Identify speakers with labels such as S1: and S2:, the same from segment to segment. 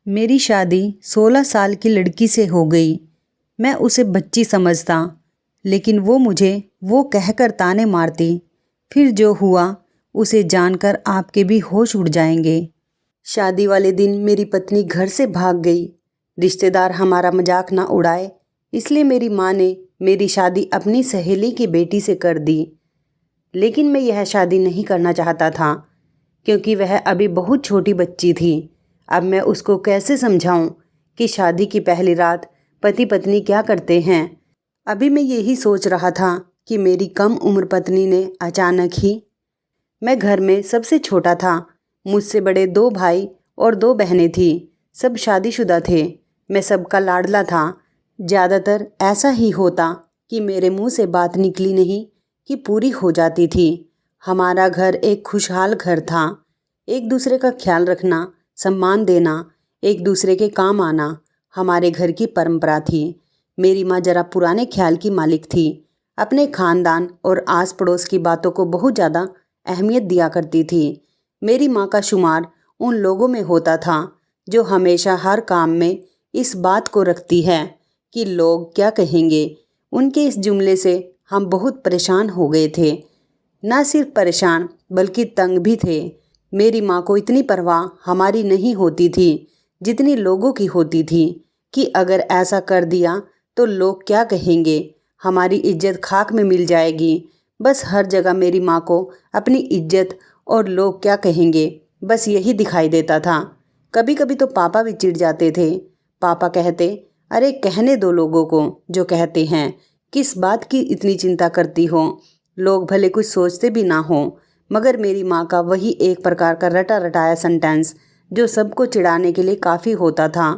S1: मेरी शादी 16 साल की लड़की से हो गई। मैं उसे बच्ची समझता, लेकिन वो मुझे वो कहकर ताने मारती। फिर जो हुआ उसे जानकर आपके भी होश उड़ जाएंगे। शादी वाले दिन मेरी पत्नी घर से भाग गई। रिश्तेदार हमारा मजाक ना उड़ाए, इसलिए मेरी माँ ने मेरी शादी अपनी सहेली की बेटी से कर दी। लेकिन मैं यह शादी नहीं करना चाहता था, क्योंकि वह अभी बहुत छोटी बच्ची थी। अब मैं उसको कैसे समझाऊं कि शादी की पहली रात पति पत्नी क्या करते हैं। अभी मैं यही सोच रहा था कि मेरी कम उम्र पत्नी ने अचानक ही। मैं घर में सबसे छोटा था। मुझसे बड़े 2 भाई और 2 बहनें थी। सब शादीशुदा थे। मैं सबका लाडला था। ज़्यादातर ऐसा ही होता कि मेरे मुंह से बात निकली नहीं कि पूरी हो जाती थी। हमारा घर एक खुशहाल घर था। एक दूसरे का ख्याल रखना, सम्मान देना, एक दूसरे के काम आना हमारे घर की परंपरा थी। मेरी माँ जरा पुराने ख्याल की मालिक थी। अपने खानदान और आस पड़ोस की बातों को बहुत ज़्यादा अहमियत दिया करती थी। मेरी माँ का शुमार उन लोगों में होता था जो हमेशा हर काम में इस बात को रखती है कि लोग क्या कहेंगे। उनके इस जुमले से हम बहुत परेशान हो गए थे। ना सिर्फ परेशान बल्कि तंग भी थे। मेरी माँ को इतनी परवाह हमारी नहीं होती थी जितनी लोगों की होती थी कि अगर ऐसा कर दिया तो लोग क्या कहेंगे, हमारी इज्जत खाक में मिल जाएगी। बस हर जगह मेरी माँ को अपनी इज्जत और लोग क्या कहेंगे बस यही दिखाई देता था। कभी कभी तो पापा भी चिढ़ जाते थे। पापा कहते, अरे कहने दो लोगों को जो कहते हैं, किस बात की इतनी चिंता करती हो, लोग भले कुछ सोचते भी ना हो। मगर मेरी माँ का वही एक प्रकार का रटा रटाया सेंटेंस जो सबको चिढ़ाने के लिए काफ़ी होता था।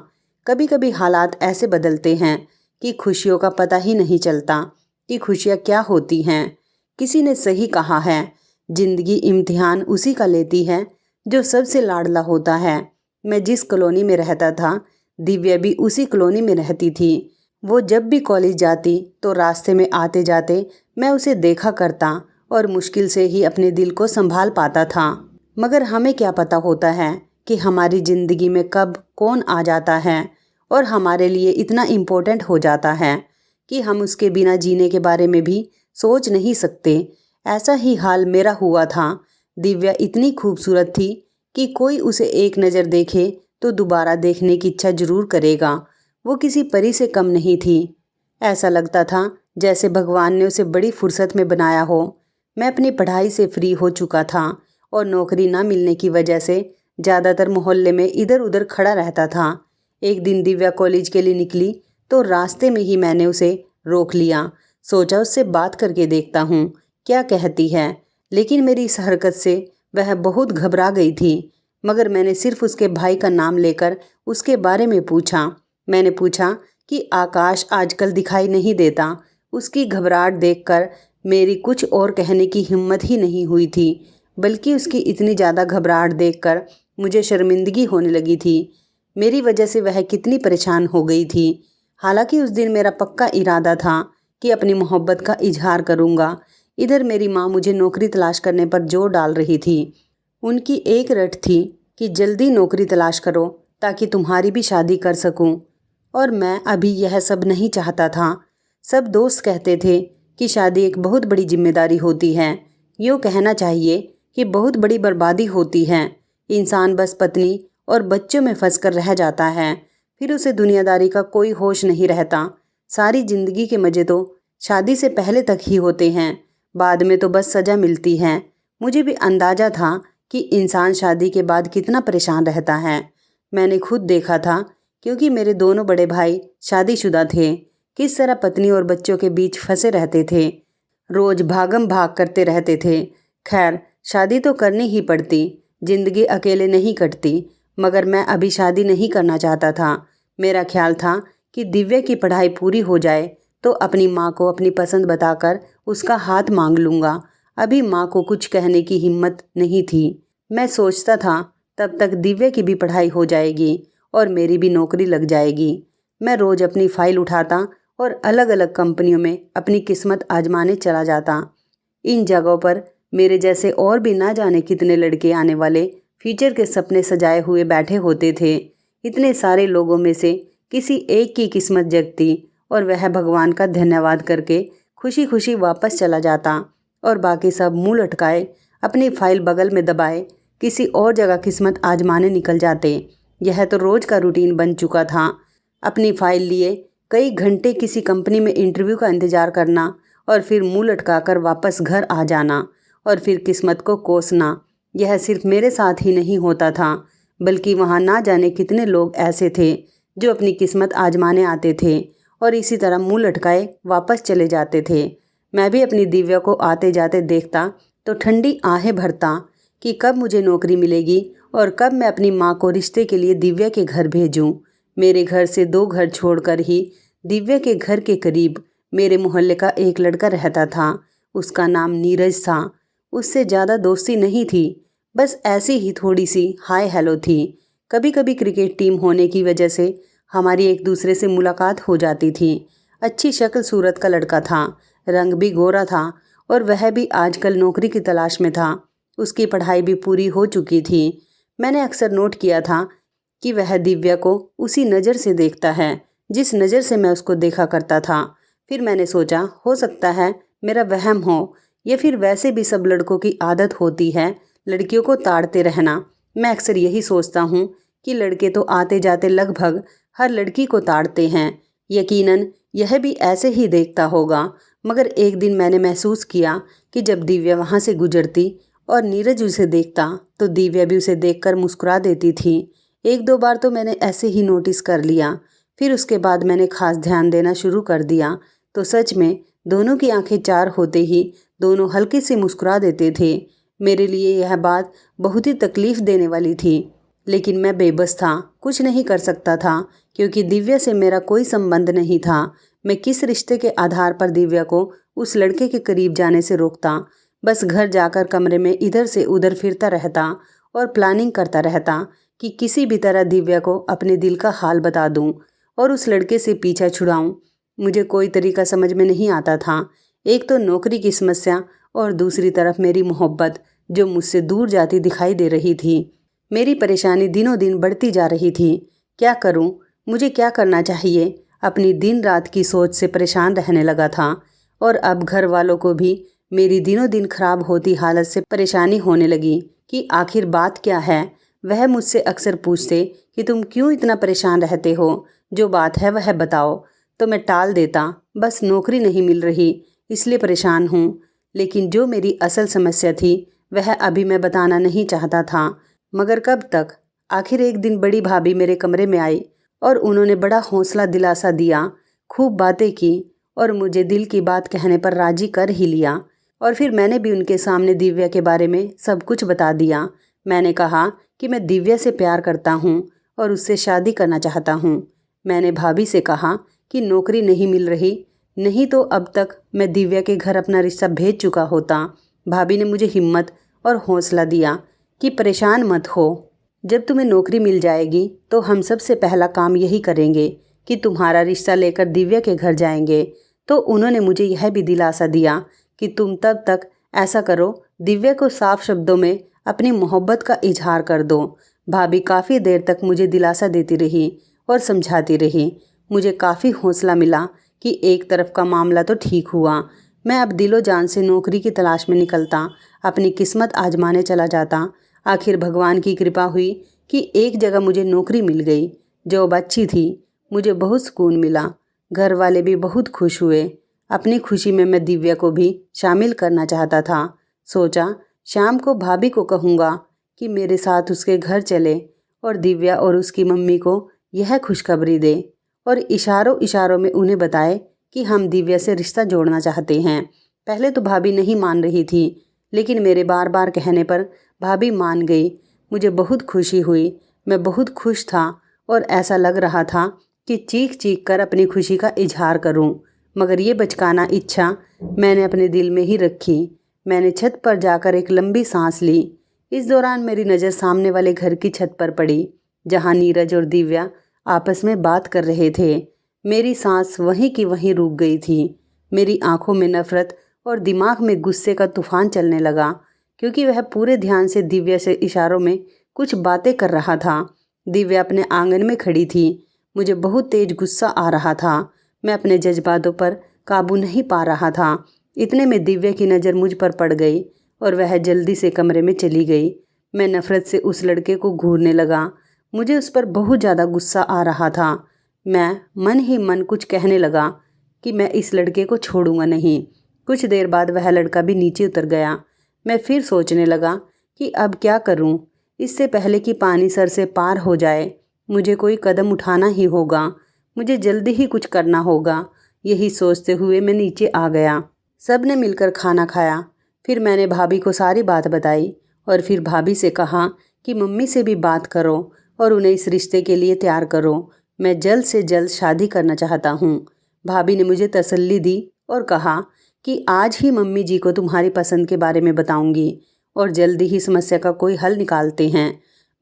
S1: कभी कभी हालात ऐसे बदलते हैं कि खुशियों का पता ही नहीं चलता कि खुशियाँ क्या होती हैं। किसी ने सही कहा है, जिंदगी इम्तिहान उसी का लेती है जो सबसे लाडला होता है। मैं जिस कॉलोनी में रहता था, दिव्या भी उसी कॉलोनी में रहती थी। वो जब भी कॉलेज जाती तो रास्ते में आते जाते मैं उसे देखा करता और मुश्किल से ही अपने दिल को संभाल पाता था। मगर हमें क्या पता होता है कि हमारी ज़िंदगी में कब कौन आ जाता है और हमारे लिए इतना इम्पोर्टेंट हो जाता है कि हम उसके बिना जीने के बारे में भी सोच नहीं सकते। ऐसा ही हाल मेरा हुआ था। दिव्या इतनी खूबसूरत थी कि कोई उसे एक नज़र देखे तो दोबारा देखने की इच्छा जरूर करेगा। वो किसी परी से कम नहीं थी। ऐसा लगता था जैसे भगवान ने उसे बड़ी फुर्सत में बनाया हो। मैं अपनी पढ़ाई से फ्री हो चुका था और नौकरी ना मिलने की वजह से ज़्यादातर मोहल्ले में इधर उधर खड़ा रहता था। एक दिन दिव्या कॉलेज के लिए निकली तो रास्ते में ही मैंने उसे रोक लिया। सोचा उससे बात करके देखता हूँ क्या कहती है। लेकिन मेरी इस हरकत से वह बहुत घबरा गई थी। मगर मैंने सिर्फ उसके भाई का नाम लेकर उसके बारे में पूछा। मैंने पूछा कि आकाश आजकल दिखाई नहीं देता। उसकी घबराहट देखकर मेरी कुछ और कहने की हिम्मत ही नहीं हुई थी, बल्कि उसकी इतनी ज़्यादा घबराहट देखकर मुझे शर्मिंदगी होने लगी थी। मेरी वजह से वह कितनी परेशान हो गई थी। हालांकि उस दिन मेरा पक्का इरादा था कि अपनी मोहब्बत का इजहार करूँगा। इधर मेरी माँ मुझे नौकरी तलाश करने पर जोर डाल रही थी। उनकी एक रट थी कि जल्दी नौकरी तलाश करो ताकि तुम्हारी भी शादी कर सकूं। और मैं अभी यह सब नहीं चाहता था। सब दोस्त कहते थे कि शादी एक बहुत बड़ी जिम्मेदारी होती है। यूँ कहना चाहिए कि बहुत बड़ी बर्बादी होती है। इंसान बस पत्नी और बच्चों में फंस कर रह जाता है। फिर उसे दुनियादारी का कोई होश नहीं रहता। सारी ज़िंदगी के मज़े तो शादी से पहले तक ही होते हैं, बाद में तो बस सज़ा मिलती है। मुझे भी अंदाज़ा था कि इंसान शादी के बाद कितना परेशान रहता है। मैंने खुद देखा था, क्योंकि मेरे दोनों बड़े भाई शादीशुदा थे, किस तरह पत्नी और बच्चों के बीच फंसे रहते थे। रोज भागम भाग करते रहते थे। खैर, शादी तो करनी ही पड़ती, जिंदगी अकेले नहीं कटती। मगर मैं अभी शादी नहीं करना चाहता था। मेरा ख्याल था कि दिव्या की पढ़ाई पूरी हो जाए तो अपनी माँ को अपनी पसंद बताकर उसका हाथ मांग लूँगा। अभी माँ को कुछ कहने की हिम्मत नहीं थी। मैं सोचता था तब तक दिव्या की भी पढ़ाई हो जाएगी और मेरी भी नौकरी लग जाएगी। मैं रोज़ अपनी फाइल उठाता और अलग अलग कंपनियों में अपनी किस्मत आजमाने चला जाता। इन जगहों पर मेरे जैसे और भी ना जाने कितने लड़के आने वाले फ्यूचर के सपने सजाए हुए बैठे होते थे। इतने सारे लोगों में से किसी एक की किस्मत जगती और वह भगवान का धन्यवाद करके खुशी खुशी वापस चला जाता और बाकी सब मुंह लटकाए अपनी फाइल बगल में दबाए किसी और जगह किस्मत आजमाने निकल जाते। यह तो रोज का रूटीन बन चुका था। अपनी फाइल लिए कई घंटे किसी कंपनी में इंटरव्यू का इंतजार करना और फिर मुंह लटकाकर वापस घर आ जाना और फिर किस्मत को कोसना। यह सिर्फ मेरे साथ ही नहीं होता था, बल्कि वहाँ ना जाने कितने लोग ऐसे थे जो अपनी किस्मत आजमाने आते थे और इसी तरह मुंह लटकाए वापस चले जाते थे। मैं भी अपनी दिव्या को आते जाते देखता तो ठंडी आहें भरता कि कब मुझे नौकरी मिलेगी और कब मैं अपनी माँ को रिश्ते के लिए दिव्या के घर भेजूं। मेरे घर से 2 घर छोड़कर ही दिव्या के घर के करीब मेरे मोहल्ले का एक लड़का रहता था। उसका नाम नीरज था। उससे ज़्यादा दोस्ती नहीं थी, बस ऐसी ही थोड़ी सी हाय हेलो थी। कभी कभी क्रिकेट टीम होने की वजह से हमारी एक दूसरे से मुलाकात हो जाती थी। अच्छी शक्ल सूरत का लड़का था, रंग भी गोरा था और वह भी आजकल नौकरी की तलाश में था। उसकी पढ़ाई भी पूरी हो चुकी थी। मैंने अक्सर नोट किया था कि वह दिव्या को उसी नज़र से देखता है जिस नज़र से मैं उसको देखा करता था। फिर मैंने सोचा, हो सकता है मेरा वहम हो या फिर वैसे भी सब लड़कों की आदत होती है लड़कियों को ताड़ते रहना। मैं अक्सर यही सोचता हूँ कि लड़के तो आते जाते लगभग हर लड़की को ताड़ते हैं। यकीनन यह भी ऐसे ही देखता होगा। मगर एक दिन मैंने महसूस किया कि जब दिव्या वहाँ से गुजरती और नीरज उसे देखता तो दिव्या भी उसे देखकर मुस्कुरा देती थी। 1-2 बार तो मैंने ऐसे ही नोटिस कर लिया। फिर उसके बाद मैंने खास ध्यान देना शुरू कर दिया तो सच में दोनों की आंखें चार होते ही दोनों हल्के से मुस्कुरा देते थे। मेरे लिए यह बात बहुत ही तकलीफ देने वाली थी, लेकिन मैं बेबस था, कुछ नहीं कर सकता था क्योंकि दिव्या से मेरा कोई संबंध नहीं था। मैं किस रिश्ते के आधार पर दिव्या को उस लड़के के करीब जाने से रोकता? बस घर जाकर कमरे में इधर से उधर फिरता रहता और प्लानिंग करता रहता कि किसी भी तरह दिव्या को अपने दिल का हाल बता दूं और उस लड़के से पीछा छुड़ाऊं। मुझे कोई तरीका समझ में नहीं आता था। एक तो नौकरी की समस्या और दूसरी तरफ मेरी मोहब्बत जो मुझसे दूर जाती दिखाई दे रही थी। मेरी परेशानी दिनों दिन बढ़ती जा रही थी। क्या करूं? मुझे क्या करना चाहिए? अपनी दिन रात की सोच से परेशान रहने लगा था और अब घर वालों को भी मेरी दिनों दिन खराब होती हालत से परेशानी होने लगी कि आखिर बात क्या है। वह मुझसे अक्सर पूछते कि तुम क्यों इतना परेशान रहते हो, जो बात है वह बताओ। तो मैं टाल देता, बस नौकरी नहीं मिल रही इसलिए परेशान हूँ। लेकिन जो मेरी असल समस्या थी वह अभी मैं बताना नहीं चाहता था। मगर कब तक? आखिर एक दिन बड़ी भाभी मेरे कमरे में आई और उन्होंने बड़ा हौसला दिलासा दिया, खूब बातें की और मुझे दिल की बात कहने पर राजी कर ही लिया। और फिर मैंने भी उनके सामने दिव्या के बारे में सब कुछ बता दिया। मैंने कहा कि मैं दिव्या से प्यार करता हूँ और उससे शादी करना चाहता हूँ। मैंने भाभी से कहा कि नौकरी नहीं मिल रही, नहीं तो अब तक मैं दिव्या के घर अपना रिश्ता भेज चुका होता। भाभी ने मुझे हिम्मत और हौसला दिया कि परेशान मत हो, जब तुम्हें नौकरी मिल जाएगी तो हम सबसे पहला काम यही करेंगे कि तुम्हारा रिश्ता लेकर दिव्या के घर जाएंगे। तो उन्होंने मुझे यह भी दिलासा दिया कि तुम तब तक ऐसा करो, दिव्या को साफ शब्दों में अपनी मोहब्बत का इजहार कर दो। भाभी काफ़ी देर तक मुझे दिलासा देती रही और समझाती रही। मुझे काफ़ी हौसला मिला कि एक तरफ का मामला तो ठीक हुआ। मैं अब दिलो जान से नौकरी की तलाश में निकलता, अपनी किस्मत आजमाने चला जाता। आखिर भगवान की कृपा हुई कि एक जगह मुझे नौकरी मिल गई। जॉब अच्छी थी, मुझे बहुत सुकून मिला। घर वाले भी बहुत खुश हुए। अपनी खुशी में मैं दिव्या को भी शामिल करना चाहता था। सोचा शाम को भाभी को कहूँगा कि मेरे साथ उसके घर चले और दिव्या और उसकी मम्मी को यह खुशखबरी दे और इशारों इशारों में उन्हें बताए कि हम दिव्या से रिश्ता जोड़ना चाहते हैं। पहले तो भाभी नहीं मान रही थी, लेकिन मेरे बार बार कहने पर भाभी मान गई। मुझे बहुत खुशी हुई। मैं बहुत खुश था और ऐसा लग रहा था कि चीख चीख कर अपनी खुशी का इजहार करूं। मगर ये बचकाना इच्छा मैंने अपने दिल में ही रखी। मैंने छत पर जाकर एक लंबी सांस ली। इस दौरान मेरी नज़र सामने वाले घर की छत पर पड़ी, जहां नीरज और दिव्या आपस में बात कर रहे थे। मेरी सांस वहीं की वहीं रुक गई थी। मेरी आंखों में नफरत और दिमाग में गुस्से का तूफान चलने लगा, क्योंकि वह पूरे ध्यान से दिव्या से इशारों में कुछ बातें कर रहा था। दिव्या अपने आंगन में खड़ी थी। मुझे बहुत तेज गुस्सा आ रहा था। मैं अपने जज्बातों पर काबू नहीं पा रहा था। इतने में दिव्या की नज़र मुझ पर पड़ गई और वह जल्दी से कमरे में चली गई। मैं नफ़रत से उस लड़के को घूरने लगा। मुझे उस पर बहुत ज़्यादा गुस्सा आ रहा था। मैं मन ही मन कुछ कहने लगा कि मैं इस लड़के को छोड़ूंगा नहीं। कुछ देर बाद वह लड़का भी नीचे उतर गया। मैं फिर सोचने लगा कि अब क्या करूं। इससे पहले कि पानी सर से पार हो जाए मुझे कोई कदम उठाना ही होगा। मुझे जल्दी ही कुछ करना होगा। यही सोचते हुए मैं नीचे आ गया। सब ने मिलकर खाना खाया। फिर मैंने भाभी को सारी बात बताई और फिर भाभी से कहा कि मम्मी से भी बात करो और उन्हें इस रिश्ते के लिए तैयार करो। मैं जल्द से जल्द शादी करना चाहता हूँ। भाभी ने मुझे तसल्ली दी और कहा कि आज ही मम्मी जी को तुम्हारी पसंद के बारे में बताऊंगी और जल्दी ही समस्या का कोई हल निकालते हैं।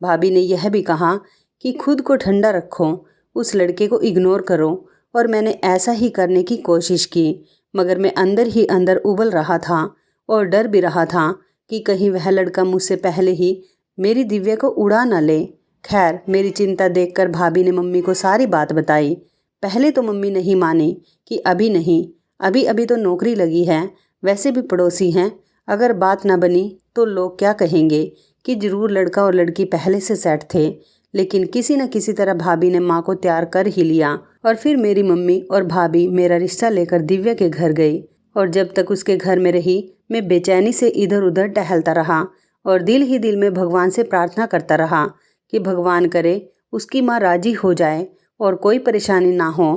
S1: भाभी ने यह भी कहा कि खुद को ठंडा रखो, उस लड़के को इग्नोर करो और मैंने ऐसा ही करने की कोशिश की, मगर मैं अंदर ही अंदर उबल रहा था और डर भी रहा था कि कहीं वह लड़का मुझसे पहले ही मेरी दिव्या को उड़ा न ले। खैर, मेरी चिंता देखकर भाभी ने मम्मी को सारी बात बताई। पहले तो मम्मी नहीं मानी कि अभी नहीं, अभी अभी तो नौकरी लगी है, वैसे भी पड़ोसी हैं, अगर बात ना बनी तो लोग क्या कहेंगे कि ज़रूर लड़का और लड़की पहले से सेट थे। लेकिन किसी न किसी तरह भाभी ने माँ को तैयार कर ही लिया और फिर मेरी मम्मी और भाभी मेरा रिश्ता लेकर दिव्या के घर गई और जब तक उसके घर में रही मैं बेचैनी से इधर उधर टहलता रहा और दिल ही दिल में भगवान से प्रार्थना करता रहा कि भगवान करे उसकी माँ राजी हो जाए और कोई परेशानी ना हो।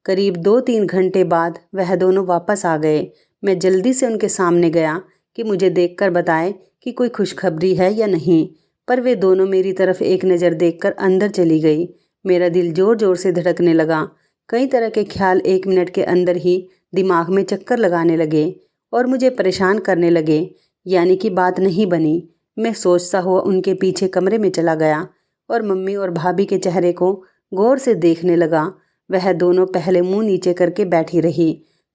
S1: करीब 2-3 घंटे बाद वह दोनों वापस आ गए। मैं जल्दी से उनके सामने गया कि मुझे देखकर बताएं कि कोई खुशखबरी है या नहीं, पर वे दोनों मेरी तरफ एक नज़र देखकर अंदर चली गई। मेरा दिल ज़ोर ज़ोर से धड़कने लगा। कई तरह के ख्याल 1 मिनट के अंदर ही दिमाग में चक्कर लगाने लगे और मुझे परेशान करने लगे। यानी कि बात नहीं बनी। मैं सोचता हुआ उनके पीछे कमरे में चला गया और मम्मी और भाभी के चेहरे को गौर से देखने लगा। वह दोनों पहले मुंह नीचे करके बैठी रही,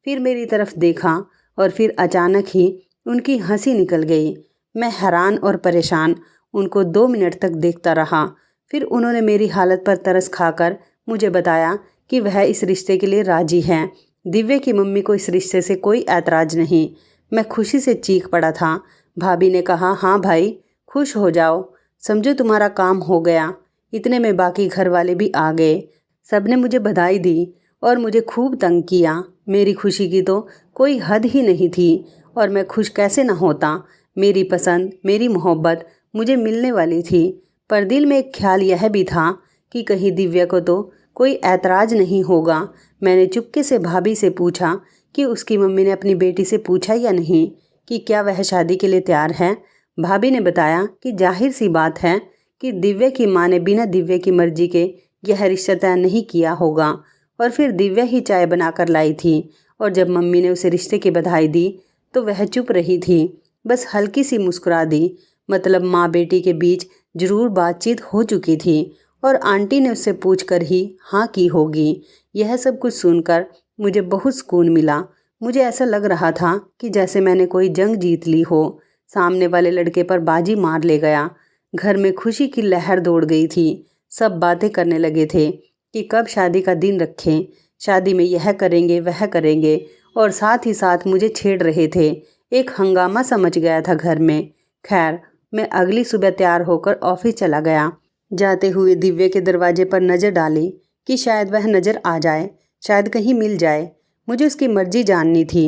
S1: फिर मेरी तरफ देखा और फिर अचानक ही उनकी हंसी निकल गई। मैं हैरान और परेशान उनको 2 मिनट तक देखता रहा। फिर उन्होंने मेरी हालत पर तरस खाकर मुझे बताया कि वह इस रिश्ते के लिए राजी हैं। दिव्या की मम्मी को इस रिश्ते से कोई ऐतराज़ नहीं। मैं खुशी से चीख पड़ा था। भाभी ने कहा, हाँ भाई, खुश हो जाओ, समझो तुम्हारा काम हो गया। इतने में बाकी घर वाले भी आ गए। सब ने मुझे बधाई दी और मुझे खूब तंग किया। मेरी खुशी की तो कोई हद ही नहीं थी और मैं खुश कैसे न होता। मेरी पसंद, मेरी मोहब्बत मुझे मिलने वाली थी। पर दिल में एक ख्याल यह भी था कि कहीं दिव्या को तो कोई ऐतराज़ नहीं होगा। मैंने चुपके से भाभी से पूछा कि उसकी मम्मी ने अपनी बेटी से पूछा या नहीं कि क्या वह शादी के लिए तैयार है। भाभी ने बताया कि जाहिर सी बात है कि दिव्या की माँ ने बिना दिव्या की मर्जी के यह रिश्ता तय नहीं किया होगा। और फिर दिव्या ही चाय बनाकर लाई थी और जब मम्मी ने उसे रिश्ते की बधाई दी तो वह चुप रही थी, बस हल्की सी मुस्कुरा दी। मतलब माँ बेटी के बीच जरूर बातचीत हो चुकी थी और आंटी ने उससे पूछकर ही हाँ की होगी। यह सब कुछ सुनकर मुझे बहुत सुकून मिला। मुझे ऐसा लग रहा था कि जैसे मैंने कोई जंग जीत ली हो, सामने वाले लड़के पर बाजी मार ले गया। घर में खुशी की लहर दौड़ गई थी। सब बातें करने लगे थे कि कब शादी का दिन रखें, शादी में यह करेंगे वह करेंगे और साथ ही साथ मुझे छेड़ रहे थे। एक हंगामा सा मच गया था घर में। खैर, मैं अगली सुबह तैयार होकर ऑफिस चला गया। जाते हुए दिव्या के दरवाजे पर नज़र डाली कि शायद वह नज़र आ जाए, शायद कहीं मिल जाए। मुझे उसकी मर्जी जाननी थी।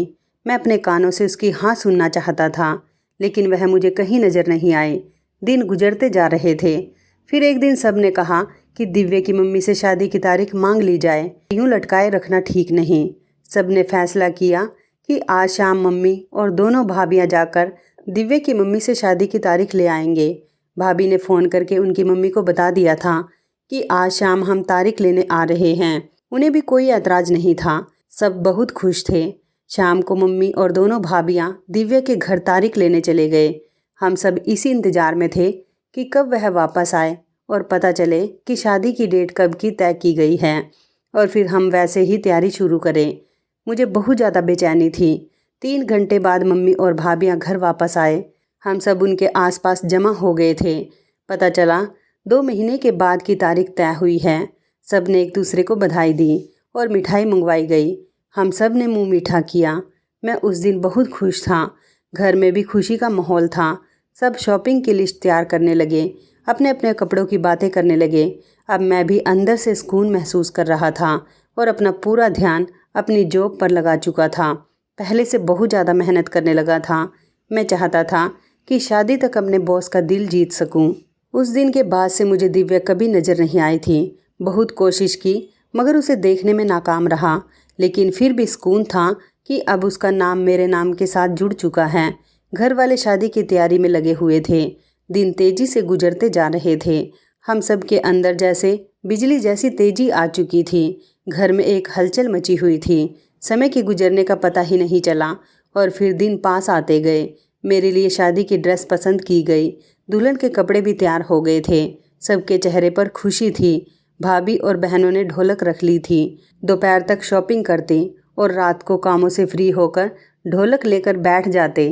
S1: मैं अपने कानों से उसकी हाँ सुनना चाहता था, लेकिन वह मुझे कहीं नज़र नहीं आए। दिन गुजरते जा रहे थे। फिर एक दिन सब ने कहा कि दिव्या की मम्मी से शादी की तारीख मांग ली जाए। यूँ लटकाए रखना ठीक नहीं। सब ने फैसला किया कि आज शाम मम्मी और दोनों भाभियाँ जाकर दिव्या की मम्मी से शादी की तारीख ले आएंगे। भाभी ने फ़ोन करके उनकी मम्मी को बता दिया था कि आज शाम हम तारीख लेने आ रहे हैं। उन्हें भी कोई ऐतराज़ नहीं था। सब बहुत खुश थे। शाम को मम्मी और दोनों भाभियाँ दिव्या के घर तारीख लेने चले गए। हम सब इसी इंतज़ार में थे कि कब वह वापस आए और पता चले कि शादी की डेट कब की तय की गई है और फिर हम वैसे ही तैयारी शुरू करें। मुझे बहुत ज़्यादा बेचैनी थी। 3 घंटे बाद मम्मी और भाभियाँ घर वापस आए। हम सब उनके आसपास जमा हो गए थे। पता चला 2 महीने के बाद की तारीख तय हुई है। सब ने एक दूसरे को बधाई दी और मिठाई मंगवाई गई। हम सब ने मुंह मीठा किया। मैं उस दिन बहुत खुश था। घर में भी खुशी का माहौल था। सब शॉपिंग की लिस्ट तैयार करने लगे, अपने अपने कपड़ों की बातें करने लगे। अब मैं भी अंदर से सुकून महसूस कर रहा था और अपना पूरा ध्यान अपनी जॉब पर लगा चुका था। पहले से बहुत ज़्यादा मेहनत करने लगा था। मैं चाहता था कि शादी तक अपने बॉस का दिल जीत सकूं। उस दिन के बाद से मुझे दिव्या कभी नज़र नहीं आई थी। बहुत कोशिश की मगर उसे देखने में नाकाम रहा, लेकिन फिर भी सुकून था कि अब उसका नाम मेरे नाम के साथ जुड़ चुका है। घर वाले शादी की तैयारी में लगे हुए थे। दिन तेजी से गुजरते जा रहे थे। हम सब के अंदर जैसे बिजली जैसी तेजी आ चुकी थी। घर में एक हलचल मची हुई थी। समय के गुजरने का पता ही नहीं चला और फिर दिन पास आते गए। मेरे लिए शादी की ड्रेस पसंद की गई। दुल्हन के कपड़े भी तैयार हो गए थे। सबके चेहरे पर खुशी थी। भाभी और बहनों ने ढोलक रख ली थी। दोपहर तक शॉपिंग करते और रात को कामों से फ्री होकर ढोलक लेकर बैठ जाते।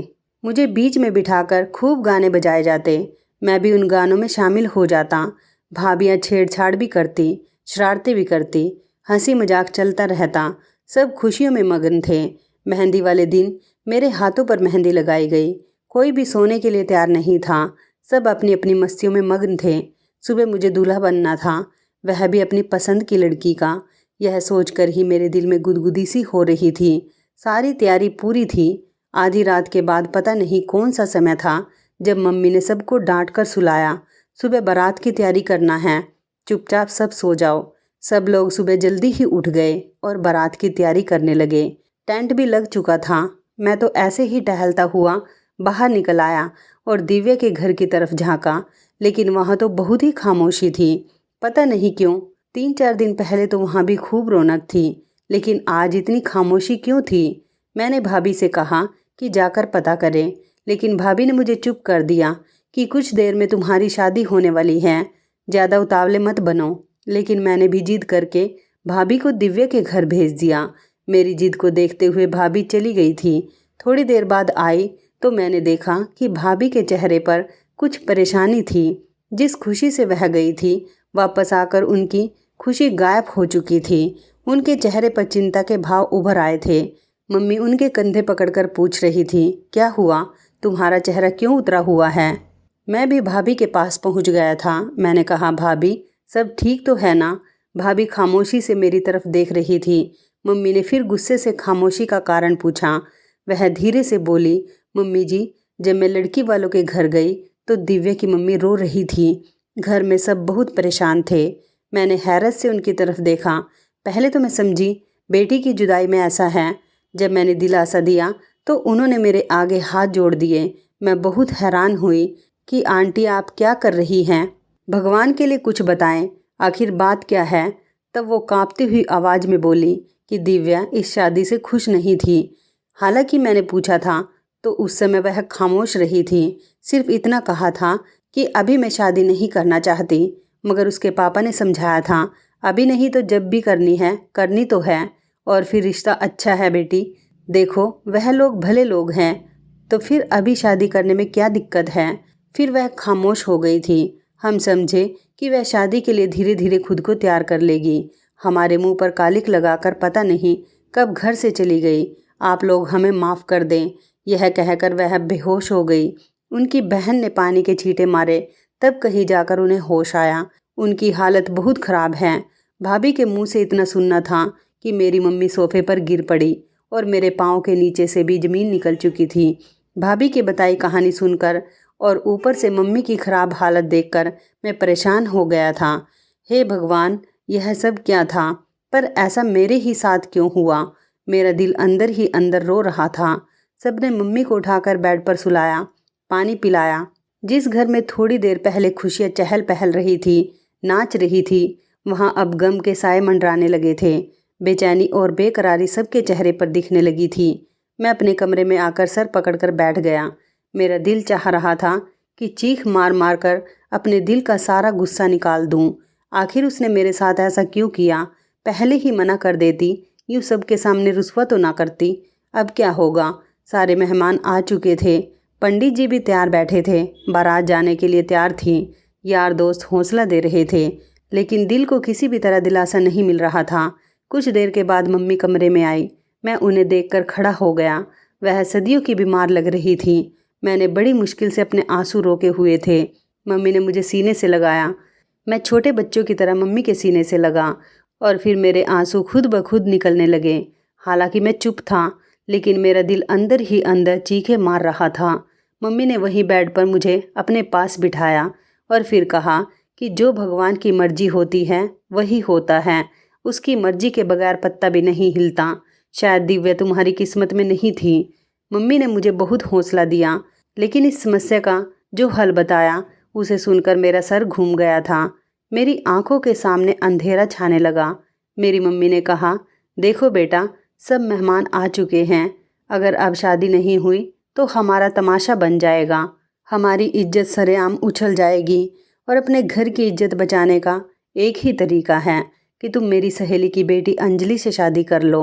S1: मुझे बीच में बिठाकर खूब गाने बजाए जाते। मैं भी उन गानों में शामिल हो जाता। भाभियाँ छेड़छाड़ भी करती, शरारतें भी करती, हंसी मजाक चलता रहता। सब खुशियों में मगन थे। मेहंदी वाले दिन मेरे हाथों पर मेहंदी लगाई गई। कोई भी सोने के लिए तैयार नहीं था। सब अपनी अपनी मस्तियों में मग्न थे। सुबह मुझे दूल्हा बनना था, वह भी अपनी पसंद की लड़की का। यह सोचकर ही मेरे दिल में गुदगुदी सी हो रही थी। सारी तैयारी पूरी थी। आधी रात के बाद पता नहीं कौन सा समय था जब मम्मी ने सबको डांट कर सुलाया। सुबह बारात की तैयारी करना है, चुपचाप सब सो जाओ। सब लोग सुबह जल्दी ही उठ गए और बारात की तैयारी करने लगे। टेंट भी लग चुका था। मैं तो ऐसे ही टहलता हुआ बाहर निकल आया और दिव्या के घर की तरफ झांका, लेकिन वहाँ तो बहुत ही खामोशी थी। पता नहीं क्यों 3-4 दिन पहले तो वहाँ भी खूब रौनक थी, लेकिन आज इतनी खामोशी क्यों थी। मैंने भाभी से कहा कि जाकर पता करें, लेकिन भाभी ने मुझे चुप कर दिया कि कुछ देर में तुम्हारी शादी होने वाली है, ज़्यादा उतावले मत बनो। लेकिन मैंने भी जिद करके भाभी को दिव्या के घर भेज दिया। मेरी जिद को देखते हुए भाभी चली गई थी। थोड़ी देर बाद आई तो मैंने देखा कि भाभी के चेहरे पर कुछ परेशानी थी। जिस खुशी से वह गई थी, वापस आकर उनकी खुशी गायब हो चुकी थी। उनके चेहरे पर चिंता के भाव उभर आए थे। मम्मी उनके कंधे पकड़कर पूछ रही थी, क्या हुआ, तुम्हारा चेहरा क्यों उतरा हुआ है। मैं भी भाभी के पास पहुंच गया था। मैंने कहा, भाभी सब ठीक तो है ना। भाभी खामोशी से मेरी तरफ देख रही थी। मम्मी ने फिर गुस्से से खामोशी का कारण पूछा। वह धीरे से बोली, मम्मी जी, जब मैं लड़की वालों के घर गई तो दिव्या की मम्मी रो रही थी। घर में सब बहुत परेशान थे। मैंने हैरत से उनकी तरफ देखा। पहले तो मैं समझी बेटी की जुदाई में ऐसा है। जब मैंने दिलासा दिया तो उन्होंने मेरे आगे हाथ जोड़ दिए। मैं बहुत हैरान हुई कि आंटी आप क्या कर रही हैं, भगवान के लिए कुछ बताएं, आखिर बात क्या है। तब वो कांपती हुई आवाज़ में बोली कि दिव्या इस शादी से खुश नहीं थी। हालांकि मैंने पूछा था तो उस समय वह खामोश रही थी। सिर्फ इतना कहा था कि अभी मैं शादी नहीं करना चाहती, मगर उसके पापा ने समझाया था, अभी नहीं तो जब भी करनी है करनी तो है, और फिर रिश्ता अच्छा है बेटी, देखो वह लोग भले लोग हैं, तो फिर अभी शादी करने में क्या दिक्कत है। फिर वह खामोश हो गई थी। हम समझे कि वह शादी के लिए धीरे धीरे खुद को तैयार कर लेगी। हमारे मुंह पर कालिक लगाकर पता नहीं कब घर से चली गई। आप लोग हमें माफ़ कर दें, यह कहकर वह बेहोश हो गई। उनकी बहन ने पानी के छींटे मारे, तब कहीं जाकर उन्हें होश आया। उनकी हालत बहुत ख़राब है। भाभी के मुंह से इतना सुनना था कि मेरी मम्मी सोफे पर गिर पड़ी और मेरे पाँव के नीचे से भी ज़मीन निकल चुकी थी। भाभी की बताई कहानी सुनकर और ऊपर से मम्मी की ख़राब हालत देखकर मैं परेशान हो गया था। हे भगवान, यह सब क्या था, पर ऐसा मेरे ही साथ क्यों हुआ। मेरा दिल अंदर ही अंदर रो रहा था। सबने मम्मी को उठाकर बेड पर सुलाया, पानी पिलाया। जिस घर में थोड़ी देर पहले खुशियाँ चहल पहल रही थी, नाच रही थी, वहाँ अब गम के साए मंडराने लगे थे। बेचैनी और बेकरारी सबके चेहरे पर दिखने लगी थी। मैं अपने कमरे में आकर सर पकड़कर बैठ गया। मेरा दिल चाह रहा था कि चीख मार मार कर अपने दिल का सारा गुस्सा निकाल दूं। आखिर उसने मेरे साथ ऐसा क्यों किया। पहले ही मना कर देती, यूँ सबके सामने रुस्वा तो ना करती। अब क्या होगा। सारे मेहमान आ चुके थे। पंडित जी भी तैयार बैठे थे। बारात जाने के लिए तैयार थी। यार दोस्त हौसला दे रहे थे, लेकिन दिल को किसी भी तरह दिलासा नहीं मिल रहा था। कुछ देर के बाद मम्मी कमरे में आई। मैं उन्हें देखकर खड़ा हो गया। वह सदियों की बीमार लग रही थी। मैंने बड़ी मुश्किल से अपने आंसू रोके हुए थे। मम्मी ने मुझे सीने से लगाया। मैं छोटे बच्चों की तरह मम्मी के सीने से लगा और फिर मेरे आंसू खुद ब खुद निकलने लगे। हालांकि मैं चुप था, लेकिन मेरा दिल अंदर ही अंदर चीखें मार रहा था। मम्मी ने वहीं बेड पर मुझे अपने पास बिठाया और फिर कहा कि जो भगवान की मर्जी होती है वही होता है। उसकी मर्जी के बगैर पत्ता भी नहीं हिलता। शायद दिव्या तुम्हारी किस्मत में नहीं थी। मम्मी ने मुझे बहुत हौसला दिया, लेकिन इस समस्या का जो हल बताया उसे सुनकर मेरा सर घूम गया था। मेरी आंखों के सामने अंधेरा छाने लगा। मेरी मम्मी ने कहा, देखो बेटा, सब मेहमान आ चुके हैं। अगर अब शादी नहीं हुई तो हमारा तमाशा बन जाएगा। हमारी इज्जत सरेआम उछल जाएगी और अपने घर की इज्जत बचाने का एक ही तरीका है कि तुम मेरी सहेली की बेटी अंजलि से शादी कर लो।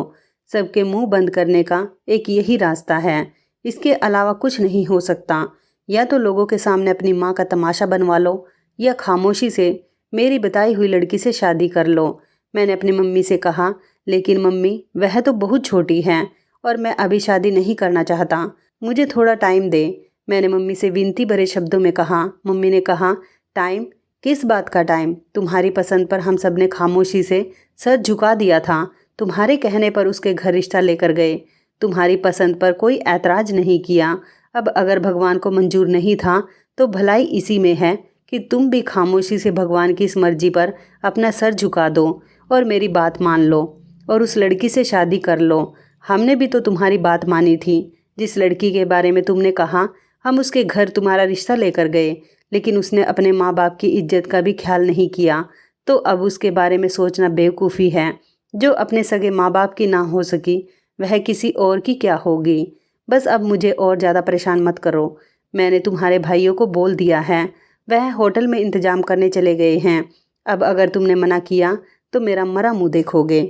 S1: सबके मुंह बंद करने का एक यही रास्ता है। इसके अलावा कुछ नहीं हो सकता। या तो लोगों के सामने अपनी माँ का तमाशा बनवा लो या खामोशी से मेरी बताई हुई लड़की से शादी कर लो। मैंने अपनी मम्मी से कहा, लेकिन मम्मी, वह तो बहुत छोटी है और मैं अभी शादी नहीं करना चाहता। मुझे थोड़ा टाइम दे। मैंने मम्मी से विनती भरे शब्दों में कहा। मम्मी ने कहा, टाइम? किस बात का टाइम? तुम्हारी पसंद पर हम सब ने खामोशी से सर झुका दिया था। तुम्हारे कहने पर उसके घर रिश्ता लेकर गए। तुम्हारी पसंद पर कोई ऐतराज नहीं किया। अब अगर भगवान को मंजूर नहीं था तो भलाई इसी में है कि तुम भी खामोशी से भगवान की इस मर्जी पर अपना सर झुका दो और मेरी बात मान लो और उस लड़की से शादी कर लो। हमने भी तो तुम्हारी बात मानी थी। जिस लड़की के बारे में तुमने कहा, हम उसके घर तुम्हारा रिश्ता लेकर गए, लेकिन उसने अपने माँ बाप की इज्जत का भी ख्याल नहीं किया। तो अब उसके बारे में सोचना बेवकूफ़ी है। जो अपने सगे माँ बाप की ना हो सकी, वह किसी और की क्या होगी। बस अब मुझे और ज़्यादा परेशान मत करो। मैंने तुम्हारे भाइयों को बोल दिया है, वह होटल में इंतजाम करने चले गए हैं। अब अगर तुमने मना किया तो मेरा मरा मुँह देखोगे।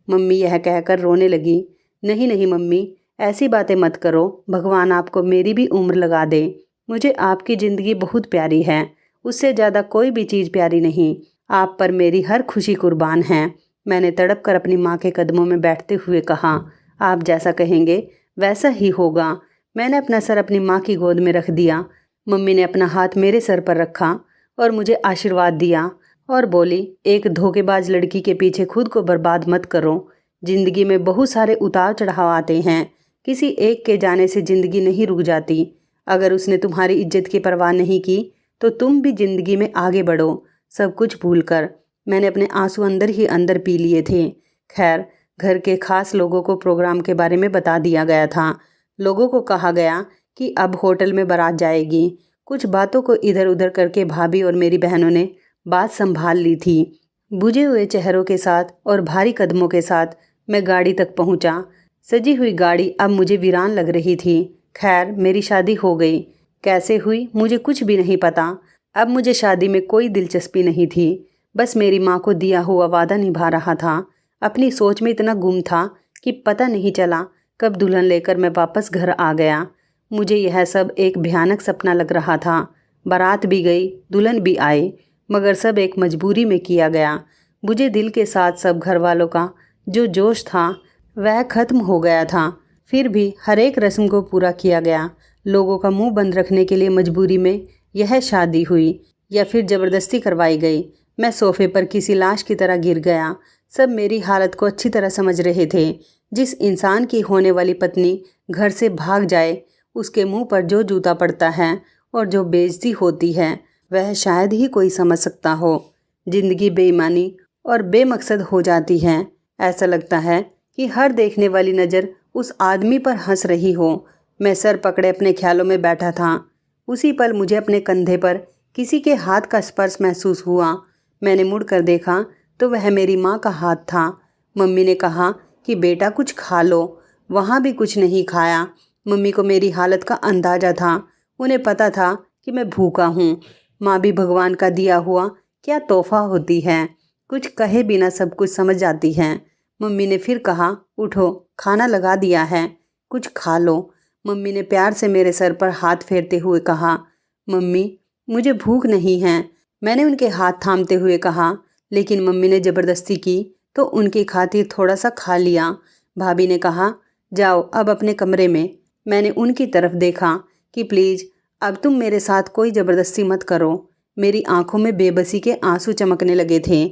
S1: मम्मी यह कहकर रोने लगी। नहीं नहीं मम्मी, ऐसी बातें मत करो। भगवान आपको मेरी भी उम्र लगा दे। मुझे आपकी ज़िंदगी बहुत प्यारी है। उससे ज़्यादा कोई भी चीज़ प्यारी नहीं। आप पर मेरी हर खुशी कुर्बान है। मैंने तड़प कर अपनी माँ के कदमों में बैठते हुए कहा, आप जैसा कहेंगे वैसा ही होगा। मैंने अपना सर अपनी माँ की गोद में रख दिया। मम्मी ने अपना हाथ मेरे सर पर रखा और मुझे आशीर्वाद दिया और बोली, एक धोखेबाज लड़की के पीछे खुद को बर्बाद मत करो। ज़िंदगी में बहुत सारे उतार चढ़ाव आते हैं। किसी एक के जाने से ज़िंदगी नहीं रुक जाती। अगर उसने तुम्हारी इज्जत की परवाह नहीं की तो तुम भी ज़िंदगी में आगे बढ़ो, सब कुछ भूल कर। मैंने अपने आंसू अंदर ही अंदर पी लिए थे। खैर, घर के खास लोगों को प्रोग्राम के बारे में बता दिया गया था। लोगों को कहा गया कि अब होटल में बारात जाएगी। कुछ बातों को इधर उधर करके भाभी और मेरी बहनों ने बात संभाल ली थी। बुझे हुए चेहरों के साथ और भारी कदमों के साथ मैं गाड़ी तक पहुंचा। सजी हुई गाड़ी अब मुझे वीरान लग रही थी। खैर, मेरी शादी हो गई। कैसे हुई मुझे कुछ भी नहीं पता। अब मुझे शादी में कोई दिलचस्पी नहीं थी। बस मेरी माँ को दिया हुआ वादा निभा रहा था। अपनी सोच में इतना गुम था कि पता नहीं चला कब दुल्हन लेकर मैं वापस घर आ गया। मुझे यह सब एक भयानक सपना लग रहा था। बारात भी गई, दुल्हन भी आए, मगर सब एक मजबूरी में किया गया। मुझे दिल के साथ सब घर वालों का जो जोश था वह खत्म हो गया था। फिर भी हर एक रस्म को पूरा किया गया। लोगों का मुंह बंद रखने के लिए मजबूरी में यह शादी हुई या फिर ज़बरदस्ती करवाई गई। मैं सोफे पर किसी लाश की तरह गिर गया। सब मेरी हालत को अच्छी तरह समझ रहे थे। जिस इंसान की होने वाली पत्नी घर से भाग जाए, उसके मुंह पर जो जूता पड़ता है और जो बेइज्जती होती है, वह शायद ही कोई समझ सकता हो। जिंदगी बेईमानी और बेमकसद हो जाती है। ऐसा लगता है कि हर देखने वाली नज़र उस आदमी पर हंस रही हो। मैं सर पकड़े अपने ख्यालों में बैठा था। उसी पल मुझे अपने कंधे पर किसी के हाथ का स्पर्श महसूस हुआ। मैंने मुड़कर देखा तो वह मेरी माँ का हाथ था। मम्मी ने कहा कि बेटा कुछ खा लो। वहाँ भी कुछ नहीं खाया। मम्मी को मेरी हालत का अंदाज़ा था। उन्हें पता था कि मैं भूखा हूँ। माँ भी भगवान का दिया हुआ क्या तोहफा होती है। कुछ कहे बिना सब कुछ समझ जाती है। मम्मी ने फिर कहा, उठो, खाना लगा दिया है, कुछ खा लो। मम्मी ने प्यार से मेरे सर पर हाथ फेरते हुए कहा, मम्मी, मुझे भूख नहीं है। मैंने उनके हाथ थामते हुए कहा, लेकिन मम्मी ने ज़बरदस्ती की तो उनकी खातिर थोड़ा सा खा लिया। भाभी ने कहा, जाओ अब अपने कमरे में। मैंने उनकी तरफ देखा कि प्लीज़ अब तुम मेरे साथ कोई ज़बरदस्ती मत करो। मेरी आंखों में बेबसी के आंसू चमकने लगे थे।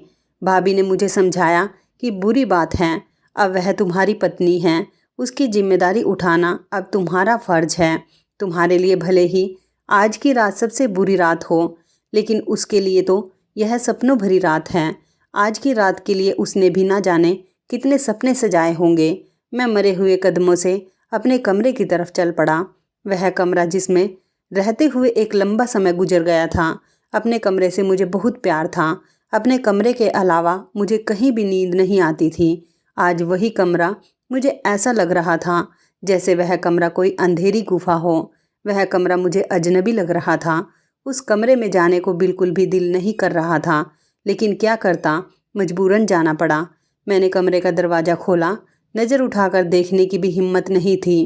S1: भाभी ने मुझे समझाया कि बुरी बात है, अब वह तुम्हारी पत्नी है, उसकी जिम्मेदारी उठाना अब तुम्हारा फ़र्ज है। तुम्हारे लिए भले ही आज की रात सबसे बुरी रात हो, लेकिन उसके लिए तो यह सपनों भरी रात है। आज की रात के लिए उसने भी ना जाने कितने सपने सजाए होंगे। मैं मरे हुए कदमों से अपने कमरे की तरफ चल पड़ा। वह कमरा जिसमें रहते हुए एक लंबा समय गुजर गया था। अपने कमरे से मुझे बहुत प्यार था। अपने कमरे के अलावा मुझे कहीं भी नींद नहीं आती थी। आज वही कमरा मुझे ऐसा लग रहा था जैसे वह कमरा कोई अंधेरी गुफा हो। वह कमरा मुझे अजनबी लग रहा था। उस कमरे में जाने को बिल्कुल भी दिल नहीं कर रहा था, लेकिन क्या करता, मजबूरन जाना पड़ा। मैंने कमरे का दरवाज़ा खोला। नज़र उठाकर देखने की भी हिम्मत नहीं थी।